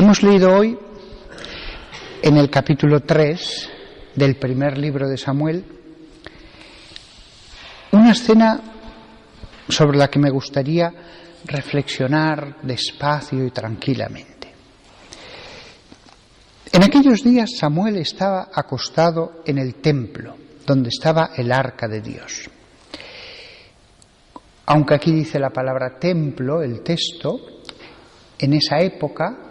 Hemos leído hoy en el capítulo 3 del primer libro de Samuel una escena sobre la que me gustaría reflexionar despacio y tranquilamente. En aquellos días Samuel estaba acostado en el templo, donde estaba el arca de Dios. Aunque aquí dice la palabra templo, el texto, en esa época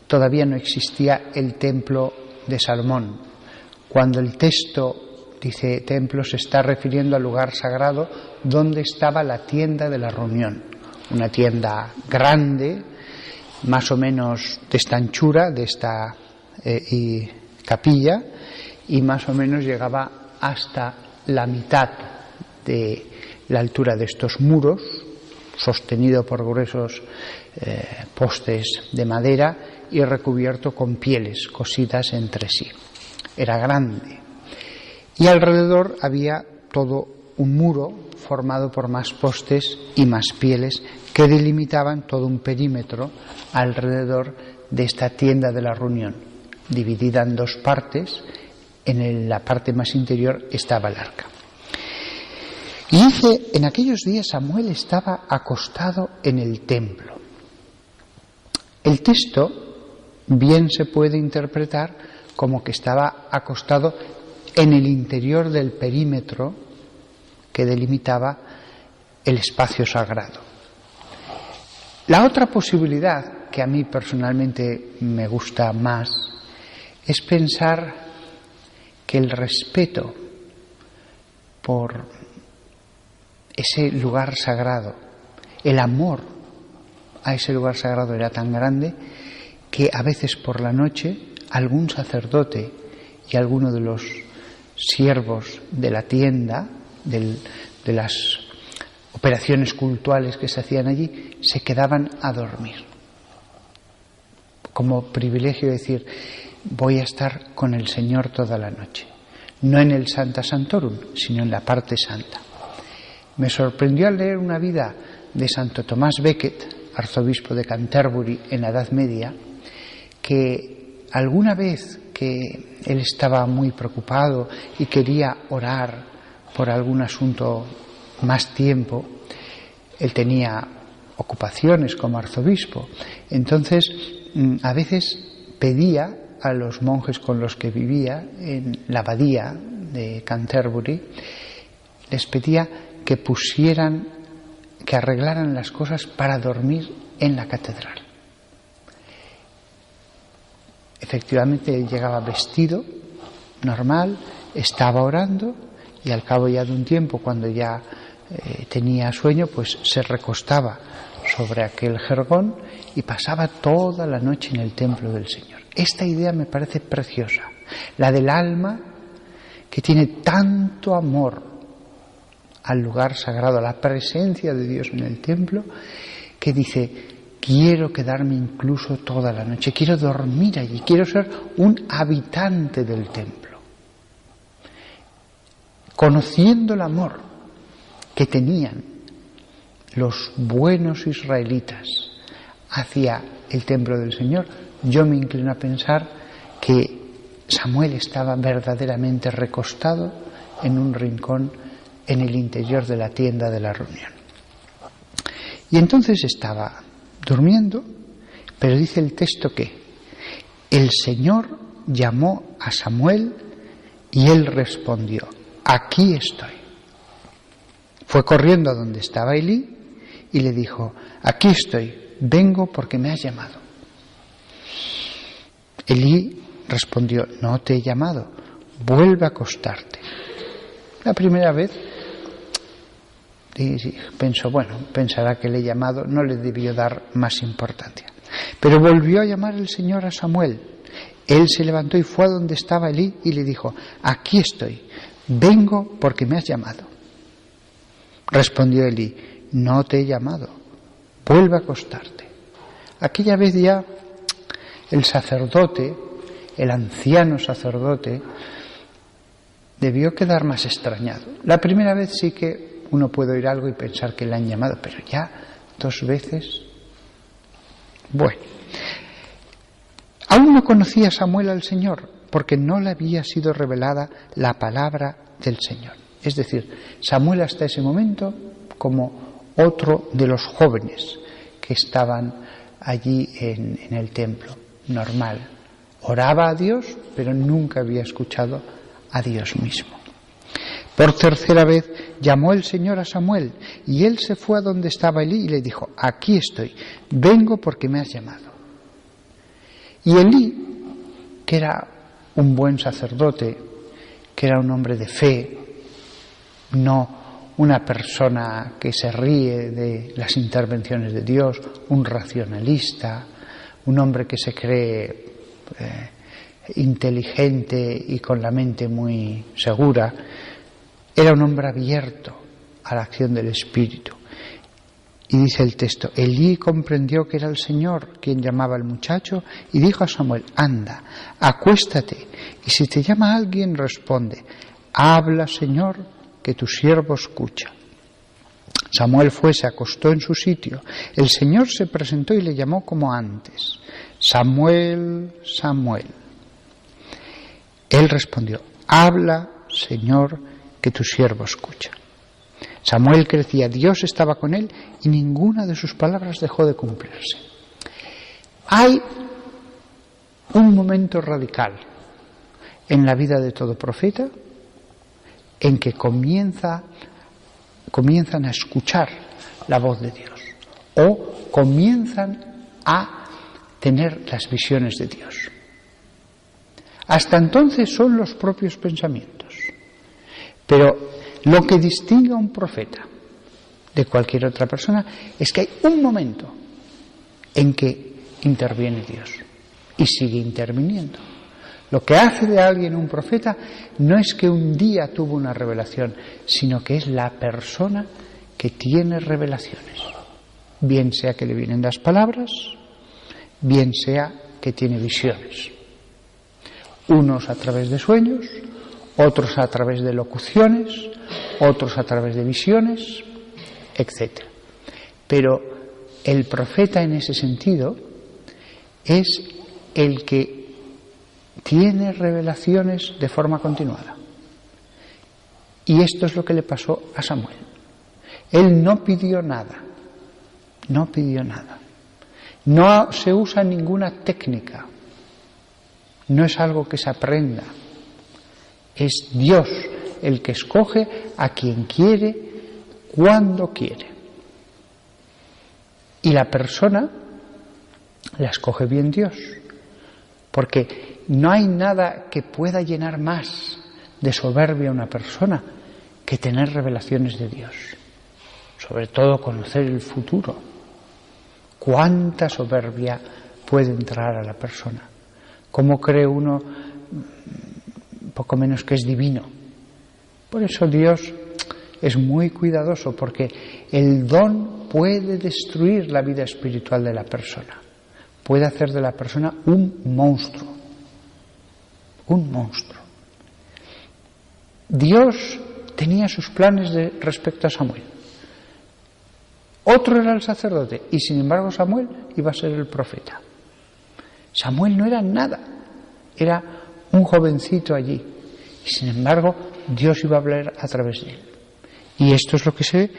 todavía no existía el templo de Salomón. Cuando el texto dice templo, se está refiriendo al lugar sagrado donde estaba la tienda de la reunión. Una tienda grande, más o menos de esta anchura, de esta capilla, y más o menos llegaba hasta la mitad de la altura de estos muros, sostenido por gruesos postes de madera y recubierto con pieles cosidas entre sí. Era grande. Y alrededor había todo un muro formado por más postes y más pieles que delimitaban todo un perímetro alrededor de esta tienda de la reunión, dividida en dos partes. En la parte más interior estaba el arca. Y dice, en aquellos días Samuel estaba acostado en el templo. El texto bien se puede interpretar como que estaba acostado en el interior del perímetro que delimitaba el espacio sagrado. La otra posibilidad, que a mí personalmente me gusta más, es pensar que el respeto por ese lugar sagrado, el amor a ese lugar sagrado era tan grande que a veces por la noche algún sacerdote y alguno de los siervos de la tienda, de las operaciones cultuales que se hacían allí, se quedaban a dormir. Como privilegio de decir, voy a estar con el Señor toda la noche. No en el Sancta Sanctorum, sino en la parte santa. Me sorprendió al leer una vida de Santo Tomás Becket, arzobispo de Canterbury en la Edad Media, que alguna vez que él estaba muy preocupado y quería orar por algún asunto más tiempo, él tenía ocupaciones como arzobispo, entonces a veces pedía a los monjes con los que vivía en la abadía de Canterbury, les pedía que que arreglaran las cosas para dormir en la catedral. Efectivamente, él llegaba vestido, normal, estaba orando y al cabo ya de un tiempo, cuando ya tenía sueño, pues se recostaba sobre aquel jergón y pasaba toda la noche en el templo del Señor. Esta idea me parece preciosa, la del alma que tiene tanto amor al lugar sagrado, a la presencia de Dios en el templo, que dice, quiero quedarme incluso toda la noche, quiero dormir allí, quiero ser un habitante del templo. Conociendo el amor que tenían los buenos israelitas hacia el templo del Señor, yo me inclino a pensar que Samuel estaba verdaderamente recostado en un rincón en el interior de la tienda de la reunión. Y entonces estaba durmiendo, pero dice el texto que el Señor llamó a Samuel y él respondió, aquí estoy. Fue corriendo a donde estaba Elí y le dijo, aquí estoy, vengo porque me has llamado. Elí respondió, no te he llamado, vuelve a acostarte. La primera vez pensó, pensará que le he llamado, no le debió dar más importancia. Pero volvió a llamar el Señor a Samuel. Él se levantó y fue a donde estaba Elí y le dijo, aquí estoy, vengo porque me has llamado. Respondió Elí, no te he llamado, vuelve a acostarte. Aquella vez ya el sacerdote, el anciano sacerdote, debió quedar más extrañado. La primera vez sí que uno puede oír algo y pensar que le han llamado, pero ya 2 veces. Bueno, Aún no conocía Samuel al Señor, porque no le había sido revelada la palabra del Señor. Es decir, Samuel hasta ese momento como otro de los jóvenes que estaban allí en el templo, normal. Oraba a Dios, pero nunca había escuchado a Dios mismo. Por tercera vez llamó el Señor a Samuel, y él se fue a donde estaba Elí y le dijo: aquí estoy, vengo porque me has llamado. Y Elí, que era un buen sacerdote, que era un hombre de fe, no una persona que se ríe de las intervenciones de Dios, un racionalista, un hombre que se cree inteligente y con la mente muy segura, era un hombre abierto a la acción del Espíritu. Y dice el texto: Elí comprendió que era el Señor quien llamaba al muchacho y dijo a Samuel: anda, acuéstate, y si te llama alguien, responde: habla, Señor, que tu siervo escucha. Samuel fue, se acostó en su sitio. El Señor se presentó y le llamó como antes: Samuel, Samuel. Él respondió: habla, Señor, que tu siervo escucha. Samuel crecía, Dios estaba con él y ninguna de sus palabras dejó de cumplirse. Hay un momento radical en la vida de todo profeta en que comienzan a escuchar la voz de Dios o comienzan a tener las visiones de Dios. Hasta entonces son los propios pensamientos. Pero lo que distingue a un profeta de cualquier otra persona es que hay un momento en que interviene Dios y sigue interviniendo. Lo que hace de alguien un profeta no es que un día tuvo una revelación, sino que es la persona que tiene revelaciones. Bien sea que le vienen las palabras, bien sea que tiene visiones. Unos a través de sueños, otros a través de locuciones, otros a través de visiones, etc. Pero el profeta en ese sentido es el que tiene revelaciones de forma continuada. Y esto es lo que le pasó a Samuel. Él no pidió nada, no pidió nada. No se usa ninguna técnica, no es algo que se aprenda. Es Dios el que escoge a quien quiere, cuando quiere. Y la persona la escoge bien Dios, porque no hay nada que pueda llenar más de soberbia a una persona que tener revelaciones de Dios. Sobre todo conocer el futuro. ¿Cuánta soberbia puede entrar a la persona? ¿Cómo cree uno poco menos que es divino? Por eso Dios es muy cuidadoso, porque el don puede destruir la vida espiritual de la persona. Puede hacer de la persona un monstruo. Un monstruo. Dios tenía sus planes respecto a Samuel. Otro era el sacerdote y sin embargo Samuel iba a ser el profeta. Samuel no era nada, era un jovencito allí y sin embargo Dios iba a hablar a través de él. Y esto es lo que se ve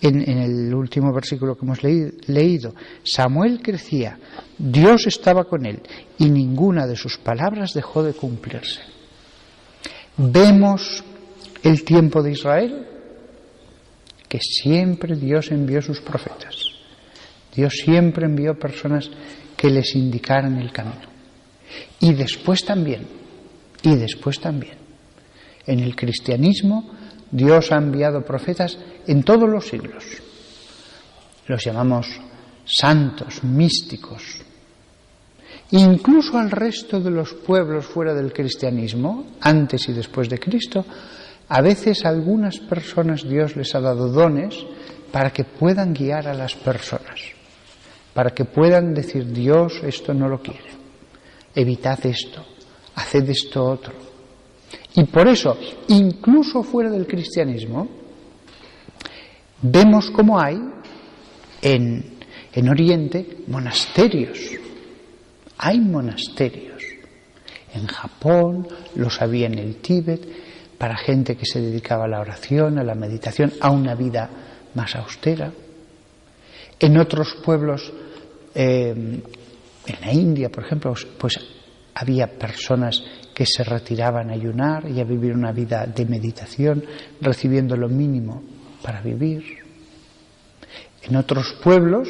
en el último versículo que hemos leído. Samuel crecía, Dios estaba con él y ninguna de sus palabras dejó de cumplirse. Vemos el tiempo de Israel, que siempre Dios envió sus profetas. Dios siempre envió personas que les indicaran el camino. Y después también, en el cristianismo, Dios ha enviado profetas en todos los siglos. Los llamamos santos, místicos. Incluso al resto de los pueblos fuera del cristianismo, antes y después de Cristo, a veces a algunas personas Dios les ha dado dones para que puedan guiar a las personas, para que puedan decir: Dios esto no lo quiere, evitad esto, haced esto otro. Y por eso, incluso fuera del cristianismo, vemos cómo hay en Oriente monasterios. Hay monasterios en Japón, los había en el Tíbet, para gente que se dedicaba a la oración, a la meditación, a una vida más austera. En otros pueblos, en la India, por ejemplo, pues había personas que se retiraban a ayunar y a vivir una vida de meditación, recibiendo lo mínimo para vivir. En otros pueblos,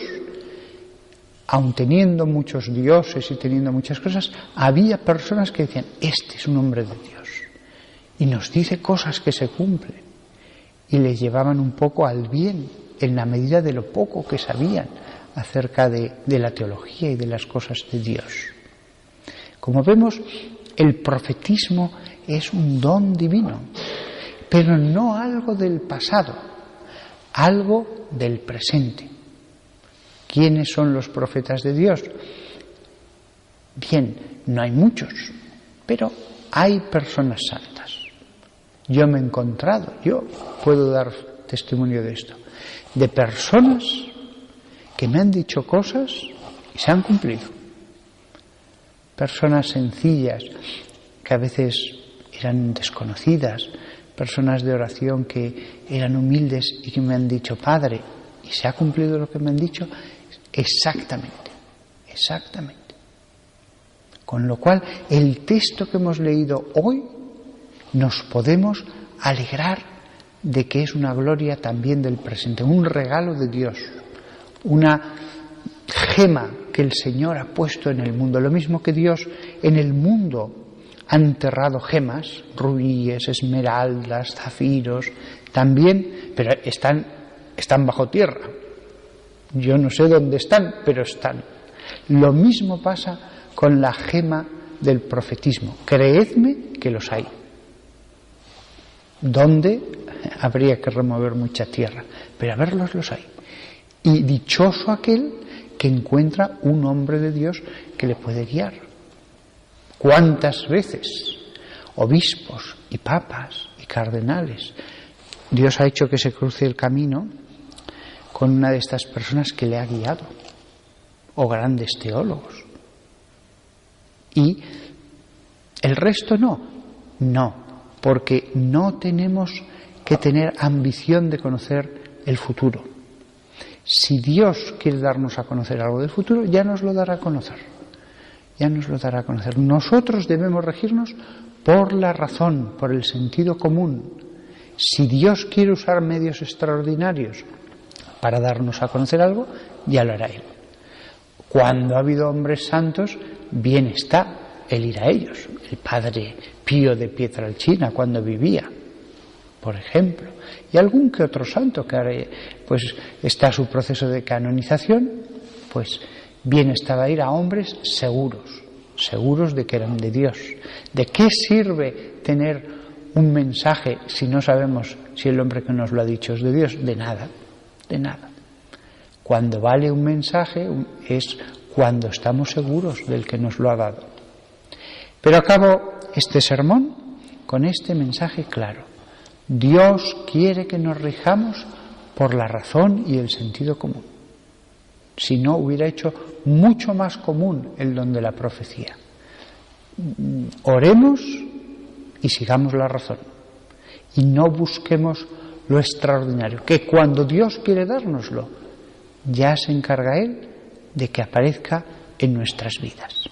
aun teniendo muchos dioses y teniendo muchas cosas, había personas que decían, este es un hombre de Dios y nos dice cosas que se cumplen, y les llevaban un poco al bien en la medida de lo poco que sabían acerca de la teología y de las cosas de Dios. Como vemos, el profetismo es un don divino, pero no algo del pasado, algo del presente. ¿Quiénes son los profetas de Dios? Bien, no hay muchos, pero hay personas santas. Yo me he encontrado, yo puedo dar testimonio de esto, de personas que me han dicho cosas y se han cumplido. Personas sencillas, que a veces eran desconocidas, personas de oración que eran humildes y que me han dicho, Padre, y se ha cumplido lo que me han dicho exactamente. Con lo cual, el texto que hemos leído hoy nos podemos alegrar de que es una gloria también del presente, un regalo de Dios, una gema que el Señor ha puesto en el mundo. Lo mismo que Dios en el mundo ha enterrado gemas, rubíes, esmeraldas, zafiros, también, pero están bajo tierra. Yo no sé dónde están, pero están. Lo mismo pasa con la gema del profetismo. Creedme que los hay. ¿Dónde? Habría que remover mucha tierra, pero a verlos los hay. Y dichoso aquel que encuentra un hombre de Dios que le puede guiar. ¿Cuántas veces obispos y papas y cardenales Dios ha hecho que se cruce el camino con una de estas personas que le ha guiado? O grandes teólogos. Y el resto no, porque no tenemos que tener ambición de conocer el futuro. Si Dios quiere darnos a conocer algo del futuro, ya nos lo dará a conocer. Nosotros debemos regirnos por la razón, por el sentido común. Si Dios quiere usar medios extraordinarios para darnos a conocer algo, ya lo hará Él. Cuando ha habido hombres santos, bien está el ir a ellos. El padre Pío de Pietrelcina, cuando vivía, por ejemplo, y algún que otro santo que ahora pues está su proceso de canonización, pues bien estaba ir a hombres seguros de que eran de Dios. ¿De qué sirve tener un mensaje si no sabemos si el hombre que nos lo ha dicho es de Dios? De nada. Cuando vale un mensaje es cuando estamos seguros del que nos lo ha dado. Pero acabo este sermón con este mensaje claro. Dios quiere que nos rijamos por la razón y el sentido común. Si no, hubiera hecho mucho más común el don de la profecía. Oremos y sigamos la razón. Y no busquemos lo extraordinario, que cuando Dios quiere dárnoslo, ya se encarga Él de que aparezca en nuestras vidas.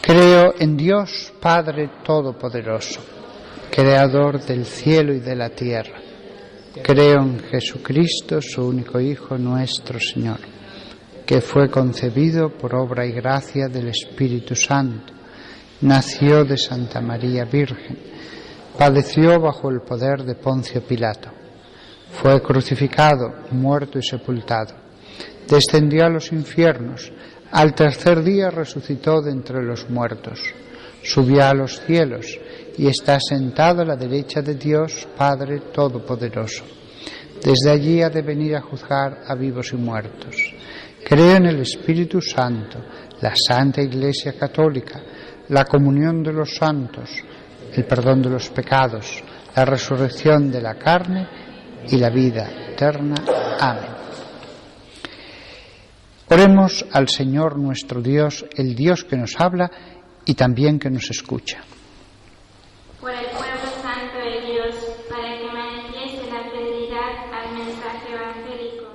Creo en Dios Padre Todopoderoso, Creador del cielo y de la tierra. Creo en Jesucristo, su único Hijo, nuestro Señor, que fue concebido por obra y gracia del Espíritu Santo, nació de Santa María Virgen, padeció bajo el poder de Poncio Pilato, fue crucificado, muerto y sepultado, descendió a los infiernos, al tercer día resucitó de entre los muertos, subió a los cielos y está sentado a la derecha de Dios Padre Todopoderoso. Desde allí ha de venir a juzgar a vivos y muertos. Creo en el Espíritu Santo, la Santa Iglesia Católica, la comunión de los santos, el perdón de los pecados, la resurrección de la carne y la vida eterna. Amén. Oremos al Señor nuestro Dios, el Dios que nos habla y también que nos escucha. Por el pueblo santo de Dios, para que manifieste la fidelidad al mensaje evangélico.